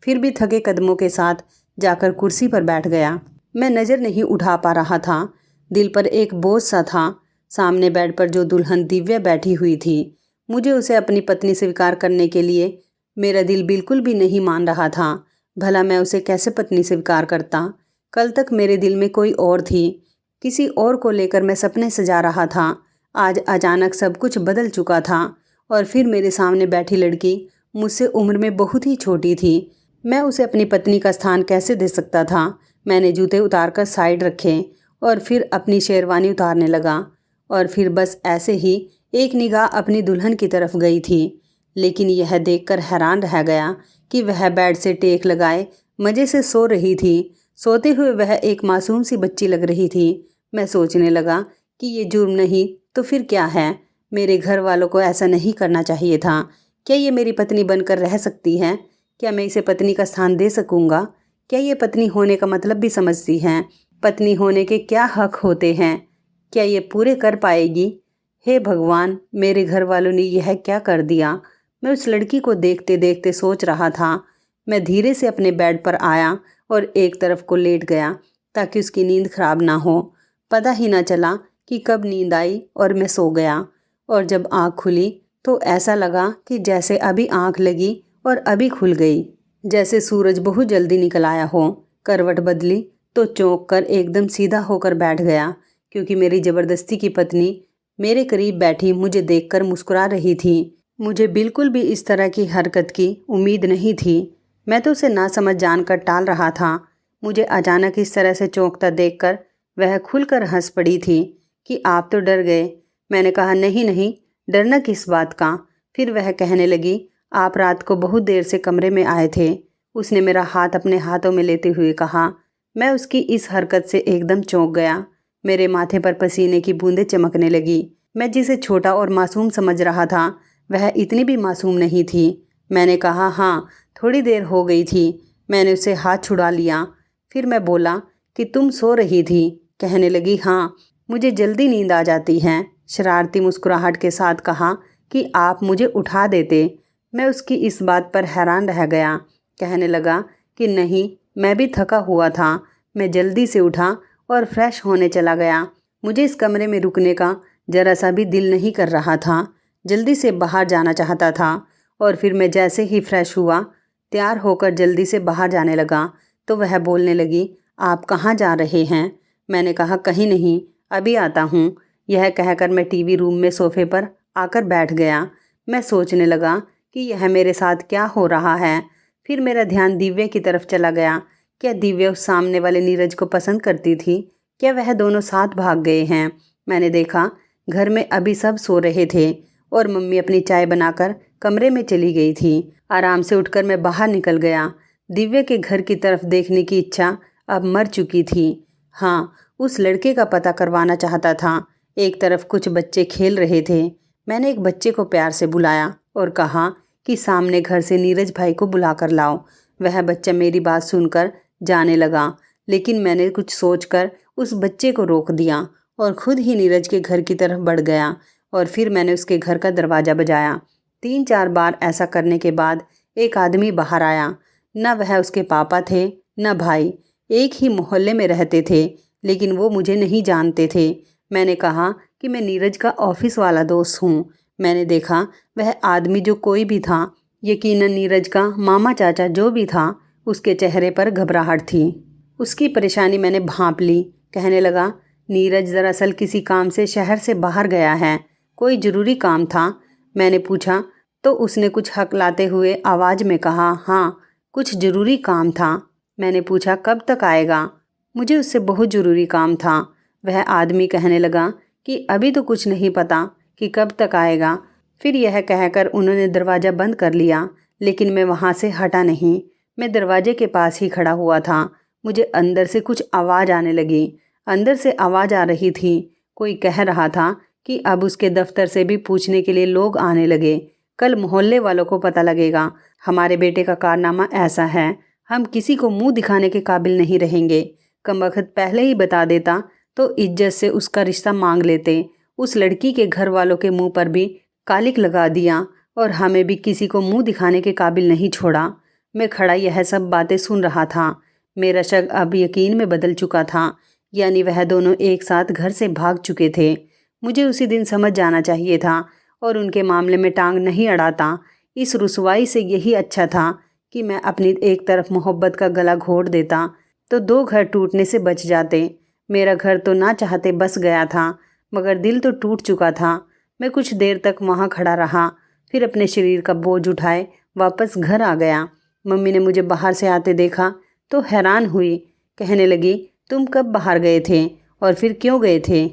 S1: फिर भी थके कदमों के साथ जाकर कुर्सी पर बैठ गया। मैं नज़र नहीं उठा पा रहा था। दिल पर एक बोझ सा था। सामने बेड पर जो दुल्हन दिव्या बैठी हुई थी, मुझे उसे अपनी पत्नी स्वीकार करने के लिए मेरा दिल बिल्कुल भी नहीं मान रहा था। भला मैं उसे कैसे पत्नी स्वीकार करता? कल तक मेरे दिल में कोई और थी, किसी और को लेकर मैं सपने सजा रहा था। आज अचानक सब कुछ बदल चुका था और फिर मेरे सामने बैठी लड़की मुझसे उम्र में बहुत ही छोटी थी। मैं उसे अपनी पत्नी का स्थान कैसे दे सकता था? मैंने जूते उतारकर साइड रखे और फिर अपनी शेरवानी उतारने लगा और फिर बस ऐसे ही एक निगाह अपनी दुल्हन की तरफ गई थी। लेकिन यह देखकर हैरान रह गया कि वह बेड से टेक लगाए मज़े से सो रही थी। सोते हुए वह एक मासूम सी बच्ची लग रही थी। मैं सोचने लगा कि ये जुर्म नहीं तो फिर क्या है? मेरे घर वालों को ऐसा नहीं करना चाहिए था। क्या ये मेरी पत्नी बनकर रह सकती है? क्या मैं इसे पत्नी का स्थान दे सकूंगा? क्या ये पत्नी होने का मतलब भी समझती हैं? पत्नी होने के क्या हक होते हैं? क्या ये पूरे कर पाएगी? हे भगवान, मेरे घर वालों ने यह क्या कर दिया? मैं उस लड़की को देखते देखते सोच रहा था। मैं धीरे से अपने बेड पर आया और एक तरफ को लेट गया ताकि उसकी नींद खराब ना हो। पता ही ना चला कि कब नींद आई और मैं सो गया। और जब आँख खुली तो ऐसा लगा कि जैसे अभी आँख लगी और अभी खुल गई, जैसे सूरज बहुत जल्दी निकल आया हो। करवट बदली तो चौंक कर एकदम सीधा होकर बैठ गया, क्योंकि मेरी ज़बरदस्ती की पत्नी मेरे करीब बैठी मुझे देखकर मुस्कुरा रही थी। मुझे बिल्कुल भी इस तरह की हरकत की उम्मीद नहीं थी। मैं तो उसे नासमझ जानकर टाल रहा था। मुझे अचानक इस तरह से चौंकता देखकर वह खुलकर हंस पड़ी थी कि आप तो डर गए। मैंने कहा, नहीं नहीं, डरना किस बात का। फिर वह कहने लगी, आप रात को बहुत देर से कमरे में आए थे। उसने मेरा हाथ अपने हाथों में लेते हुए कहा। मैं उसकी इस हरकत से एकदम चौंक गया। मेरे माथे पर पसीने की बूंदें चमकने लगी। मैं जिसे छोटा और मासूम समझ रहा था वह इतनी भी मासूम नहीं थी। मैंने कहा, हाँ, थोड़ी देर हो गई थी। मैंने उसे हाथ छुड़ा लिया। फिर मैं बोला कि तुम सो रही थी। कहने लगी, हाँ, मुझे जल्दी नींद आ जाती है। शरारती मुस्कुराहट के साथ कहा कि आप मुझे उठा देते। मैं उसकी इस बात पर हैरान रह गया। कहने लगा कि नहीं, मैं भी थका हुआ था। मैं जल्दी से उठा और फ्रेश होने चला गया। मुझे इस कमरे में रुकने का जरा सा भी दिल नहीं कर रहा था। जल्दी से बाहर जाना चाहता था। और फिर मैं जैसे ही फ्रेश हुआ, तैयार होकर जल्दी से बाहर जाने लगा तो वह बोलने लगी, आप कहाँ जा रहे हैं? मैंने कहा, कहीं नहीं, अभी आता हूँ। यह कहकर मैं टीवी रूम में सोफे पर आकर बैठ गया। मैं सोचने लगा कि यह मेरे साथ क्या हो रहा है। फिर मेरा ध्यान दिव्या की तरफ चला गया। क्या दिव्या उस सामने वाले नीरज को पसंद करती थी? क्या वह दोनों साथ भाग गए हैं? मैंने देखा घर में अभी सब सो रहे थे और मम्मी अपनी चाय बनाकर कमरे में चली गई थी। आराम से उठकर मैं बाहर निकल गया। दिव्या के घर की तरफ देखने की इच्छा अब मर चुकी थी। हाँ, उस लड़के का पता करवाना चाहता था। एक तरफ कुछ बच्चे खेल रहे थे। मैंने एक बच्चे को प्यार से बुलाया और कहा कि सामने घर से नीरज भाई को बुला कर लाओ। वह बच्चा मेरी बात सुनकर जाने लगा, लेकिन मैंने कुछ सोचकर उस बच्चे को रोक दिया और खुद ही नीरज के घर की तरफ बढ़ गया। और फिर मैंने उसके घर का दरवाज़ा बजाया। 3-4 बार ऐसा करने के बाद एक आदमी बाहर आया। न वह उसके पापा थे न भाई। एक ही मोहल्ले में रहते थे, लेकिन वो मुझे नहीं जानते थे। मैंने कहा कि मैं नीरज का ऑफिस वाला दोस्त हूँ। मैंने देखा वह आदमी जो कोई भी था, यकीनन नीरज का मामा चाचा जो भी था, उसके चेहरे पर घबराहट थी। उसकी परेशानी मैंने भांप ली। कहने लगा, नीरज दरअसल किसी काम से शहर से बाहर गया है, कोई ज़रूरी काम था। मैंने पूछा तो उसने कुछ हकलाते हुए आवाज़ में कहा, हाँ कुछ ज़रूरी काम था। मैंने पूछा कब तक आएगा? मुझे उससे बहुत ज़रूरी काम था। वह आदमी कहने लगा कि अभी तो कुछ नहीं पता कि कब तक आएगा। फिर यह कहकर उन्होंने दरवाज़ा बंद कर लिया, लेकिन मैं वहाँ से हटा नहीं। मैं दरवाजे के पास ही खड़ा हुआ था। मुझे अंदर से कुछ आवाज़ आने लगी। अंदर से आवाज़ आ रही थी, कोई कह रहा था कि अब उसके दफ्तर से भी पूछने के लिए लोग आने लगे। कल मोहल्ले वालों को पता लगेगा हमारे बेटे का कारनामा ऐसा है, हम किसी को मुंह दिखाने के काबिल नहीं रहेंगे। कमबख्त पहले ही बता देता तो इज्जत से उसका रिश्ता मांग लेते। उस लड़की के घर वालों के मुंह पर भी कालिक लगा दिया और हमें भी किसी को मुंह दिखाने के काबिल नहीं छोड़ा। मैं खड़ा यह सब बातें सुन रहा था। मेरा शक अब यकीन में बदल चुका था, यानी वह दोनों एक साथ घर से भाग चुके थे। मुझे उसी दिन समझ जाना चाहिए था और उनके मामले में टांग नहीं अड़ाता। इस रुसवाई से यही अच्छा था कि मैं अपनी एक तरफ मोहब्बत का गला घोट देता तो दो घर टूटने से बच जाते। मेरा घर तो ना चाहते बस गया था, मगर दिल तो टूट चुका था। मैं कुछ देर तक वहाँ खड़ा रहा, फिर अपने शरीर का बोझ उठाए वापस घर आ गया। मम्मी ने मुझे बाहर से आते देखा तो हैरान हुई। कहने लगी, तुम कब बाहर गए थे और फिर क्यों गए थे?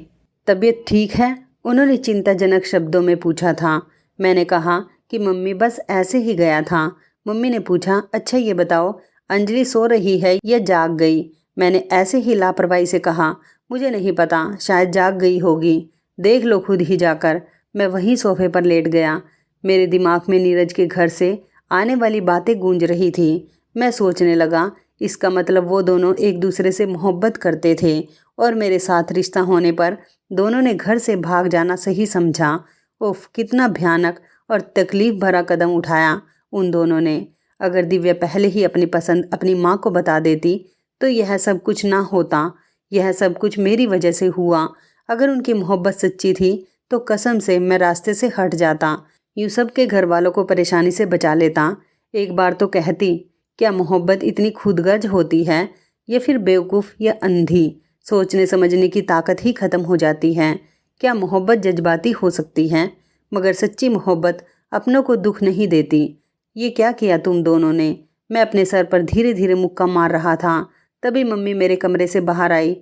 S1: तबीयत ठीक है? उन्होंने चिंताजनक शब्दों में पूछा था। मैंने कहा कि मम्मी बस ऐसे ही गया था। मम्मी ने पूछा, अच्छा ये बताओ अंजलि सो रही है या जाग गई? मैंने ऐसे ही लापरवाही से कहा, मुझे नहीं पता, शायद जाग गई होगी, देख लो खुद ही जाकर। मैं वहीं सोफे पर लेट गया। मेरे दिमाग में नीरज के घर से आने वाली बातें गूंज रही थी। मैं सोचने लगा, इसका मतलब वो दोनों एक दूसरे से मोहब्बत करते थे और मेरे साथ रिश्ता होने पर दोनों ने घर से भाग जाना सही समझा। उफ, कितना भयानक और तकलीफ भरा कदम उठाया उन दोनों ने। अगर दिव्या पहले ही अपनी पसंद अपनी माँ को बता देती तो यह सब कुछ ना होता। यह सब कुछ मेरी वजह से हुआ। अगर उनकी मोहब्बत सच्ची थी तो कसम से मैं रास्ते से हट जाता, यूँ सब के घर वालों को परेशानी से बचा लेता। एक बार तो कहती, क्या मोहब्बत इतनी खुदगर्ज होती है या फिर बेवकूफ़ या अंधी? सोचने समझने की ताकत ही ख़त्म हो जाती है। क्या मोहब्बत जज्बाती हो सकती है? मगर सच्ची मोहब्बत अपनों को दुख नहीं देती। ये क्या किया तुम दोनों ने? मैं अपने सर पर धीरे धीरे मुक्का मार रहा था। तभी मम्मी मेरे कमरे से बाहर आई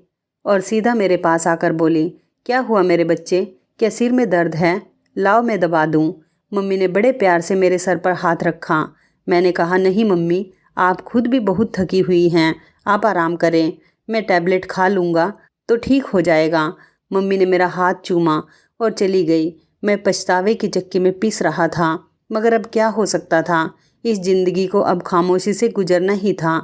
S1: और सीधा मेरे पास आकर बोली, क्या हुआ मेरे बच्चे, क्या सिर में दर्द है? लाओ मैं दबा दूँ। मम्मी ने बड़े प्यार से मेरे सर पर हाथ रखा। मैंने कहा, नहीं मम्मी, आप खुद भी बहुत थकी हुई हैं, आप आराम करें, मैं टैबलेट खा लूँगा तो ठीक हो जाएगा। मम्मी ने मेरा हाथ चूमा और चली गई। मैं पछतावे की चक्की में पिस रहा था, मगर अब क्या हो सकता था? इस जिंदगी को अब खामोशी से गुजरना ही था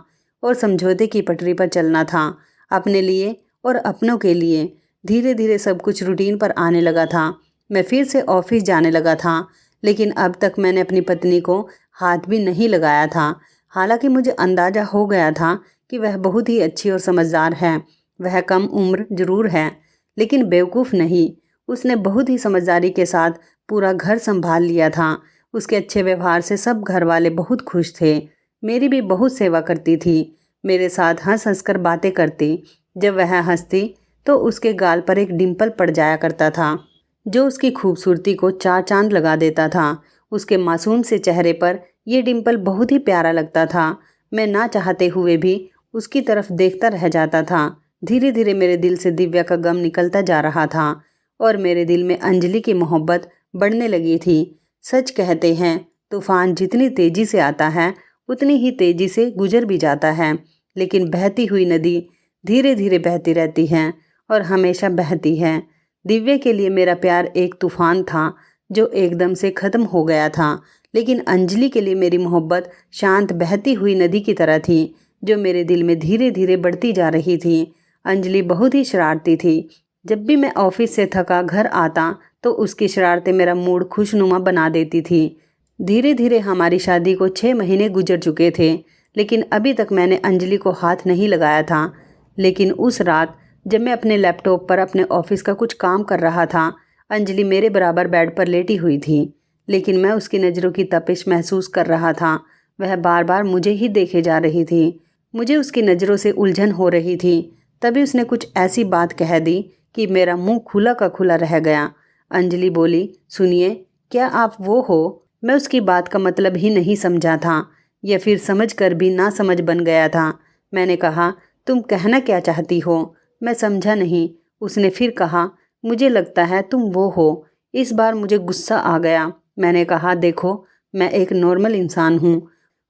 S1: और समझौते की पटरी पर चलना था, अपने लिए और अपनों के लिए। धीरे धीरे सब कुछ रूटीन पर आने लगा था। मैं फिर से ऑफिस जाने लगा था, लेकिन अब तक मैंने अपनी पत्नी को हाथ भी नहीं लगाया था। हालांकि मुझे अंदाज़ा हो गया था कि वह बहुत ही अच्छी और समझदार है। वह कम उम्र जरूर है, लेकिन बेवकूफ़ नहीं। उसने बहुत ही समझदारी के साथ पूरा घर संभाल लिया था। उसके अच्छे व्यवहार से सब घर वाले बहुत खुश थे। मेरी भी बहुत सेवा करती थी, मेरे साथ हंस हंस कर बातें करती। जब वह हंसती तो उसके गाल पर एक डिम्पल पड़ जाया करता था, जो उसकी खूबसूरती को चार चांद लगा देता था। उसके मासूम से चेहरे पर यह डिम्पल बहुत ही प्यारा लगता था। मैं ना चाहते हुए भी उसकी तरफ देखता रह जाता था। धीरे धीरे मेरे दिल से दिव्या का गम निकलता जा रहा था और मेरे दिल में अंजलि की मोहब्बत बढ़ने लगी थी। सच कहते हैं, तूफान जितनी तेजी से आता है उतनी ही तेजी से गुजर भी जाता है, लेकिन बहती हुई नदी धीरे धीरे बहती रहती है और हमेशा बहती है। दिव्या के लिए मेरा प्यार एक तूफान था जो एकदम से ख़त्म हो गया था, लेकिन अंजलि के लिए मेरी मोहब्बत शांत बहती हुई नदी की तरह थी, जो मेरे दिल में धीरे धीरे बढ़ती जा रही थी। अंजलि बहुत ही शरारती थी। जब भी मैं ऑफिस से थका घर आता तो उसकी शरारतें मेरा मूड खुशनुमा बना देती थी। धीरे धीरे हमारी शादी को 6 महीने गुजर चुके थे, लेकिन अभी तक मैंने अंजलि को हाथ नहीं लगाया था। लेकिन उस रात जब मैं अपने लैपटॉप पर अपने ऑफिस का कुछ काम कर रहा था, अंजलि मेरे बराबर बेड पर लेटी हुई थी, लेकिन मैं उसकी नज़रों की तपिश महसूस कर रहा था। वह बार बार मुझे ही देखे जा रही थी। मुझे उसकी नज़रों से उलझन हो रही थी। तभी उसने कुछ ऐसी बात कह दी कि मेरा मुंह खुला का खुला रह गया। अंजलि बोली, सुनिए, क्या आप वो हो? मैं उसकी बात का मतलब ही नहीं समझा था, या फिर समझ कर भी ना समझ बन गया था। मैंने कहा, तुम कहना क्या चाहती हो? मैं समझा नहीं। उसने फिर कहा, मुझे लगता है तुम वो हो। इस बार मुझे गुस्सा आ गया। मैंने कहा, देखो, मैं एक नॉर्मल इंसान हूँ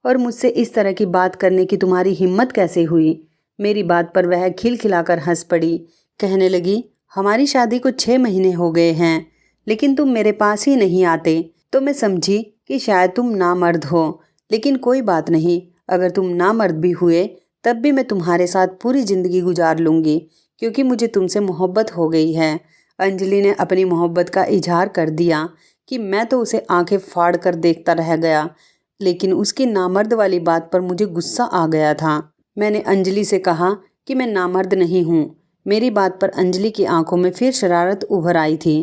S1: और मुझसे इस तरह की बात करने की तुम्हारी हिम्मत कैसे हुई? मेरी बात पर वह खिलखिलाकर हंस पड़ी। कहने लगी, हमारी शादी को 6 महीने हो गए हैं, लेकिन तुम मेरे पास ही नहीं आते, तो मैं समझी कि शायद तुम नामर्द हो। लेकिन कोई बात नहीं, अगर तुम नामर्द भी हुए तब भी मैं तुम्हारे साथ पूरी ज़िंदगी गुजार लूँगी, क्योंकि मुझे तुमसे मोहब्बत हो गई है। अंजलि ने अपनी मोहब्बत का इजहार कर दिया कि मैं तो उसे आंखें फाड़ कर देखता रह गया, लेकिन उसकी नामर्द वाली बात पर मुझे गुस्सा आ गया था। मैंने अंजलि से कहा कि मैं नामर्द नहीं हूँ। मेरी बात पर अंजलि की आंखों में फिर शरारत उभर आई थी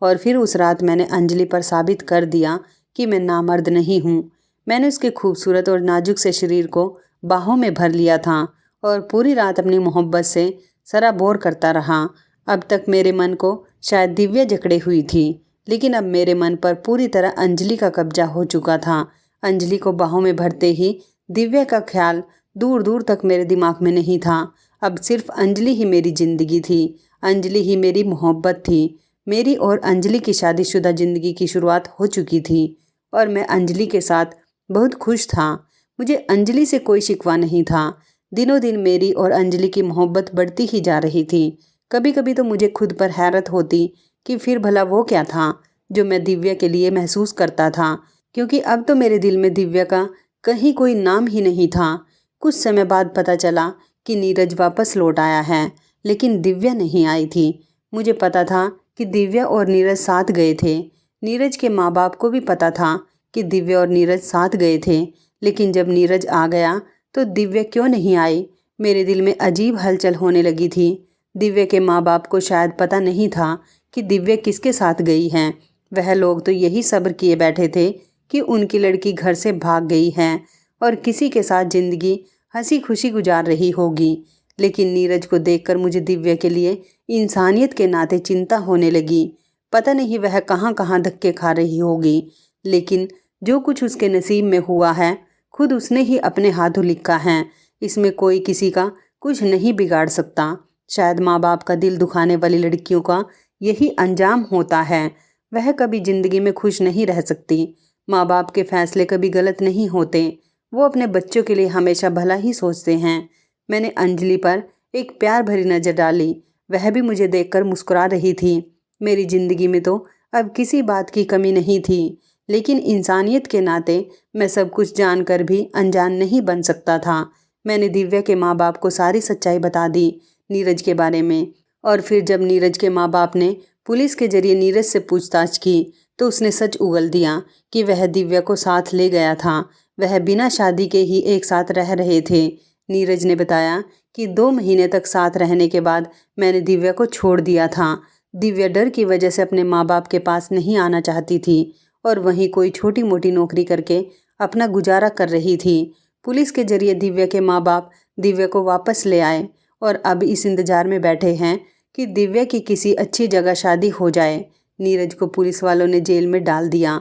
S1: और फिर उस रात मैंने अंजलि पर साबित कर दिया कि मैं नामर्द नहीं हूँ। मैंने उसके खूबसूरत और नाजुक से शरीर को बाहों में भर लिया था और पूरी रात अपनी मोहब्बत से सराबोर करता रहा। अब तक मेरे मन को शायद दिव्या जकड़े हुई थी, लेकिन अब मेरे मन पर पूरी तरह अंजलि का कब्जा हो चुका था। अंजलि को बाहों में भरते ही दिव्या का ख्याल दूर दूर तक मेरे दिमाग में नहीं था। अब सिर्फ अंजलि ही मेरी ज़िंदगी थी, अंजलि ही मेरी मोहब्बत थी। मेरी और अंजलि की शादीशुदा ज़िंदगी की शुरुआत हो चुकी थी और मैं अंजलि के साथ बहुत खुश था। मुझे अंजलि से कोई शिकवा नहीं था। दिनों दिन मेरी और अंजलि की मोहब्बत बढ़ती ही जा रही थी। कभी कभी तो मुझे खुद पर हैरत होती कि फिर भला वो क्या था जो मैं दिव्या के लिए महसूस करता था, क्योंकि अब तो मेरे दिल में दिव्या का कहीं कोई नाम ही नहीं था। कुछ समय बाद पता चला कि नीरज वापस लौट आया है, लेकिन दिव्या नहीं आई थी। मुझे पता था कि दिव्या और नीरज साथ गए थे। नीरज के माँ बाप को भी पता था कि दिव्या और नीरज साथ गए थे, लेकिन जब नीरज आ गया तो दिव्या क्यों नहीं आई? मेरे दिल में अजीब हलचल होने लगी थी। दिव्या के माँ बाप को शायद पता नहीं था कि दिव्या किसके साथ गई है। वह लोग तो यही सब्र किए बैठे थे कि उनकी लड़की घर से भाग गई है और किसी के साथ ज़िंदगी हंसी खुशी गुजार रही होगी। लेकिन नीरज को देखकर मुझे दिव्या के लिए इंसानियत के नाते चिंता होने लगी। पता नहीं वह कहाँ कहाँ धक्के खा रही होगी, लेकिन जो कुछ उसके नसीब में हुआ है खुद उसने ही अपने हाथों लिखा है। इसमें कोई किसी का कुछ नहीं बिगाड़ सकता। शायद माँ बाप का दिल दुखाने वाली लड़कियों का यही अंजाम होता है। वह कभी ज़िंदगी में खुश नहीं रह सकती। माँ बाप के फैसले कभी गलत नहीं होते। वो अपने बच्चों के लिए हमेशा भला ही सोचते हैं। मैंने अंजलि पर एक प्यार भरी नज़र डाली। वह भी मुझे देखकर मुस्कुरा रही थी। मेरी ज़िंदगी में तो अब किसी बात की कमी नहीं थी, लेकिन इंसानियत के नाते मैं सब कुछ जानकर भी अनजान नहीं बन सकता था। मैंने दिव्या के माँ बाप को सारी सच्चाई बता दी नीरज के बारे में। और फिर जब नीरज के माँ बाप ने पुलिस के जरिए नीरज से पूछताछ की तो उसने सच उगल दिया कि वह दिव्या को साथ ले गया था। वह बिना शादी के ही एक साथ रह रहे थे। नीरज ने बताया कि 2 महीने तक साथ रहने के बाद मैंने दिव्या को छोड़ दिया था। दिव्या डर की वजह से अपने माँ बाप के पास नहीं आना चाहती थी और वहीं कोई छोटी मोटी नौकरी करके अपना गुजारा कर रही थी। पुलिस के जरिए दिव्या के माँ बाप दिव्या को वापस ले आए और अब इस इंतज़ार में बैठे हैं कि दिव्या की किसी अच्छी जगह शादी हो जाए। नीरज को पुलिस वालों ने जेल में डाल दिया,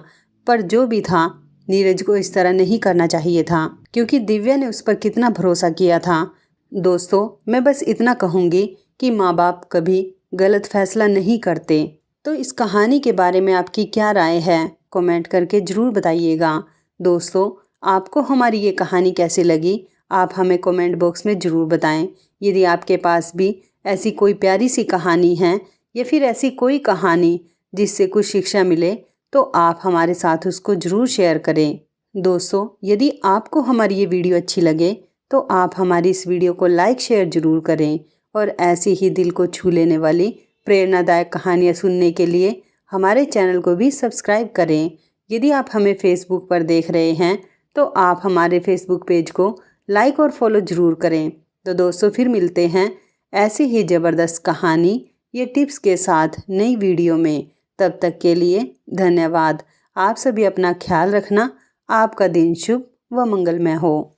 S1: पर जो भी था, नीरज को इस तरह नहीं करना चाहिए था, क्योंकि दिव्या ने उस पर कितना भरोसा किया था। दोस्तों, मैं बस इतना कहूँगी कि माँ बाप कभी गलत फैसला नहीं करते। तो इस कहानी के बारे में आपकी क्या राय है? कमेंट करके ज़रूर बताइएगा। दोस्तों, आपको हमारी ये कहानी कैसी लगी? आप हमें कमेंट बॉक्स में ज़रूर बताएं। यदि आपके पास भी ऐसी कोई प्यारी सी कहानी है या फिर ऐसी कोई कहानी जिससे कुछ शिक्षा मिले, तो आप हमारे साथ उसको ज़रूर शेयर करें। दोस्तों, यदि आपको हमारी ये वीडियो अच्छी लगे तो आप हमारी इस वीडियो को लाइक शेयर ज़रूर करें और ऐसी ही दिल को छू लेने वाली प्रेरणादायक कहानियाँ सुनने के लिए हमारे चैनल को भी सब्सक्राइब करें। यदि आप हमें फेसबुक पर देख रहे हैं तो आप हमारे फेसबुक पेज को लाइक और फॉलो ज़रूर करें। तो दोस्तों, फिर मिलते हैं ऐसी ही ज़बरदस्त कहानी ये टिप्स के साथ नई वीडियो में। तब तक के लिए धन्यवाद। आप सभी अपना ख्याल रखना। आपका दिन शुभ व मंगलमय हो।